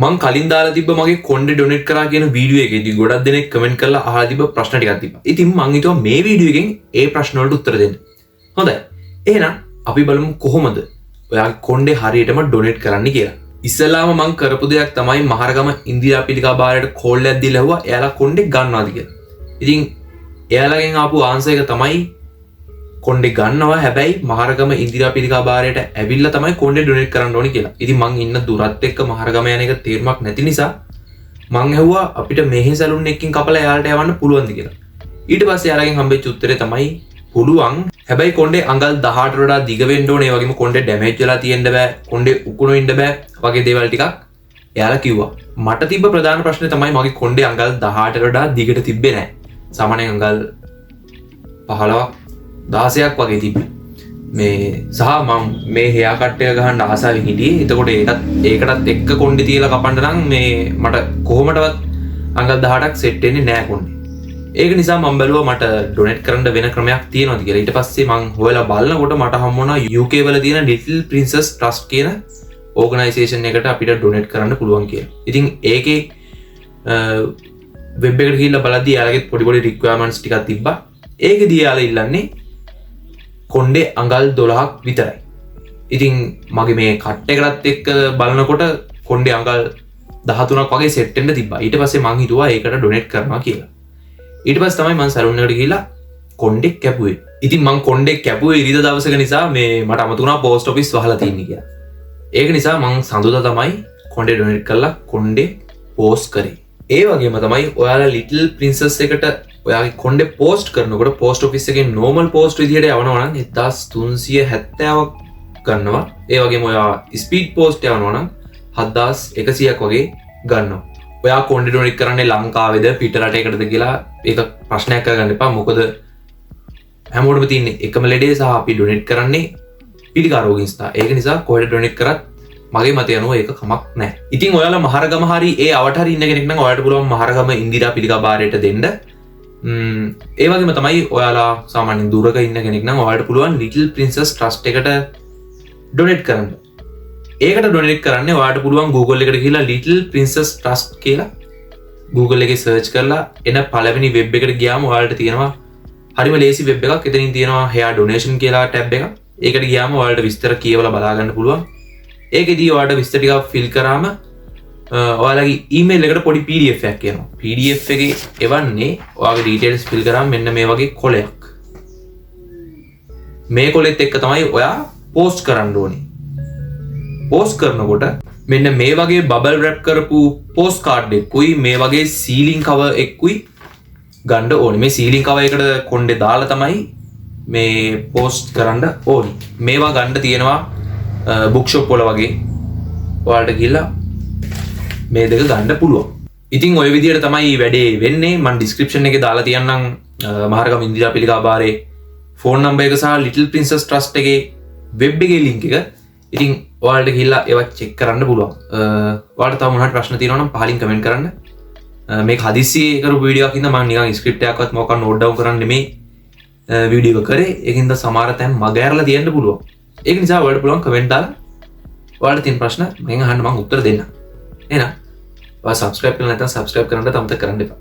මං කලින් දාලා තිබ්බ මගේ කොණ්ඩේ ඩොනේට් කරා කියන වීඩියෝ එකේදී ගොඩක් දෙනෙක් කමෙන්ට් කරලා අහලා තිබ්බ ප්‍රශ්න ටිකක් තිබ්බා. ඉතින් මං හිතුවා මේ වීඩියෝ එකෙන් ඒ ප්‍රශ්න වලට උත්තර දෙන්න. හොඳයි. එහෙනම් අපි බලමු කොහොමද ඔයාගේ කොණ්ඩේ හරියටම ඩොනේට් කරන්න කියලා. ඉස්සෙල්ලාම මං කරපු දෙයක් තමයි මහරගම ඉන්දිරා පිළිකා බාරයට කෝල් එකක් දීලා හුවා එයාලා කොණ්ඩේ ගන්නවාද කියලා. ඉතින් එයාලගෙන් ආපු ආන්සර් එක තමයි කොණ්ඩේ ගන්නවා, හැබැයි මහරගම ඉන්දිරා පිළිකා බාරයට ඇවිල්ලා තමයි කොණ්ඩේ ඩොනේට් කරන්න ඕනේ කියලා. ඉතින් මං ඉන්න දුරත් එක්ක මහරගම යන එක තේරුමක් නැති නිසා මං ඇහුවා අපිට මෙහි සැලුන් එකකින් කපලා එයාලට යවන්න පුළුවන්ද කියලා. ඊට පස්සේ එයාලගෙන් හම්බෙච්ච උත්තරේ තමයි පුළුවන්. හැබැයි කොණ්ඩේ අඟල් 18ට වඩා දිග වෙන්න ඕනේ. ඒ වගේම කොණ්ඩේ ඩැමේජ් වෙලා තියෙන්න බෑ. කොණ්ඩේ උකුණු ඉන්න බෑ. වගේ දේවල් ටිකක් එයාලා කිව්වා. මට තිබ්බ ප්‍රධාන ප්‍රශ්නේ තමයි මගේ කොණ්ඩේ අඟල් 18ට වඩා දිගට තිබ්බේ නැහැ. සාමාන්‍යයෙන් අඟල් 15ක් 16ක් වගේ තිබ්බේ. මේ සහ මම මේ හෙයා කට් එක ගහන්න ආසාවෙන් හිටියේ. එතකොට ඒකටත් එක්ක කොණ්ඩේ තියලා කපන්න නම් මේ මට කොහොමඩවත් අඟල් 18ක් සෙට් වෙන්නේ නැහැ කොණ්ඩේ. ඒක නිසා මම බැලුවා මට ඩොනේට් කරන්න වෙන ක්‍රමයක් තියෙනවද කියලා. ඊට පස්සේ මම හොයලා බලනකොට මට හම්බ වුණා UK වල තියෙන Little Princess Trust කියන ඕගනයිසේෂන් එකට අපිට ඩොනේට් කරන්න පුළුවන් කියලා. ඉතින් ඒකේ වෙබ් එකට ගිහිල්ලා බලද්දී එයාලගේ පොඩි රික්වයර්මන්ට්ස් ටිකක් තිබ්බා. ඒකෙදී එයාලා ඉල්ලන්නේ කොණ්ඩේ අඟල් 12ක් විතරයි. ඉතින් මගේ මේ කට් එකටත් එක්ක බලනකොට කොණ්ඩේ අඟල් 13ක් වගේ සෙට් වෙන්න තිබ්බා. ඊට පස්සේ මං හිතුවා ඒකට ඩොනේට් කරනවා කියලා. ඊට පස්සේ තමයි මං සැලුන් එකට ගිහිල්ලා කොණ්ඩේ කැපුවේ. ඉතින් මං කොණ්ඩේ කැපුවේ ඉරිදා දවසක නිසා මේ මට අමතුණා පෝස්ට් ඔෆිස් වහලා තියෙන්නේ කියලා. ඒක නිසා මං සඳුදා තමයි කොණ්ඩේ ඩොනේට් කරලා කොණ්ඩේ පෝස්ට් කරේ. ඒ වගේම තමයි ඔයාලා ලිටල් ප්‍රින්සස් එකට ඔයාගේ කොණ්ඩේ පෝස්ට් කරනකොට පෝස්ට් ඔෆිස් එකේ නෝමල් පෝස්ට් විදිහට යවනවා නම් 1370ක් ගන්නවා. ඒ වගේම ඔයා ස්පීඩ් පෝස්ට් යවනවා නම් 7100ක් වගේ ගන්නවා. ඔයා කොණ්ඩේ ඩොනේට් කරන්නේ ලංකාවේද පිට රටේකටද කියලා ඒක ප්‍රශ්නයක් කරගන්න එපා. මොකද හැමෝටම තියෙන්නේ එකම ලෙඩේ සහ අපි ඩොනේට් කරන්නේ පිළිකා රෝගීන් සතා. ඒක නිසා කොහෙද ඩොනේට් කරත් මගේ මතය අනුව ඒක කමක් නැහැ. ඉතින් ඔයාලා මහරගම හරි ඒ අවට හරි ඉන්න කෙනෙක් නම් ඔයාලට පුළුවන් මහරගම ඉන්දිරා පිළිකා බාරයට දෙන්න. ඒ වගේම තමයි ඔයාලා සාමාන්‍යයෙන් දුරක ඉන්න කෙනෙක් නම් ඔයාලට පුළුවන් Little Princess Trust එකට ඩොනේට් කරන්න. ඒකට ඩොනේට් කරන්න ඔයාලට පුළුවන් Google එකට ගිහිල්ලා Little Princess Trust කියලා Google එකේ සර්ච් කරලා එන පළවෙනි වෙබ් එකට ගියාම ඔයාලට තියෙනවා හරිම ලේසි වෙබ් එකක්. එතනින් තියෙනවා hair donation කියලා ටැබ් එකක්. ඒකට ගියාම ඔයාලට විස්තර කියවලා බලා ගන්න පුළුවන්. ඒකෙදී ඔයාලට විස්තර ටිකක් ෆිල් කරාම ඔයාලගේ ඊමේල් එකට පොඩි PDF එකක් එනවා. PDF එකේ එවන්නේ ඔයාගේ ඩීටේල්ස් ෆිල් කරාම මෙන්න මේ වගේ කොලයක්. මේ කොලෙත් එක්ක තමයි ඔයා පෝස්ට් කරන්න ඕනේ. පෝස්ට් කරනකොට මෙන්න මේ වගේ බබල් රැප් කරපු පෝස්ට් කාඩ් එකකුයි මේ වගේ සීලින් කවර් එකකුයි ගන්න ඕනේ. මේ සීලින් කවර් එකට කොණ්ඩේ දාලා තමයි මේ පෝස්ට් කරන්න ඕනේ. මේවා ගන්න තියෙනවා බුක් ෂොප් වල වගේ. ඔයාලට ගිහලා මේ දෙක ගන්න පුළුවන්. ඉතින් ওই විදිහට තමයි වැඩේ වෙන්නේ. මම ඩිස්ක්‍රිප්ෂන් එකේ දාලා තියන්නම් මහරගම ඉන්දිරා පිළිකා බාරේ ෆෝන් නම්බර් එක සහ Little Princess Trust එකේ වෙබ් එකේ ලින්ක් එක. ඉතින් ඔයාලට ගිහලා ඒවත් චෙක් කරන්න පුළුවන්. ඔයාලට තව මොනවාට ප්‍රශ්න තියෙනවා නම් පහලින් කමෙන්ට් කරන්න. මේක හදිස්සියේ කරපු වීඩියෝ එකක් ඉඳන් මම නිකන් ස්ක්‍රිප්ට් එකක්වත් මොකක් නෝට් ඩවුන් කරන්න නෙමෙයි වීඩියෝ එක කරේ. ඒකින්ද සමහර තැන් මග ඇරලා තියන්න පුළුවන්. ඒක නිසා ඔයාලට පුළුවන් කමෙන්ට් දාලා ඔයාලට තියෙන ප්‍රශ්න මම අහන්න මම උත්තර දෙන්නම්. එහෙනම් ඔයා subscribe කරලා නැත්නම් subscribe කරන්න අමතක කරන්න එපා.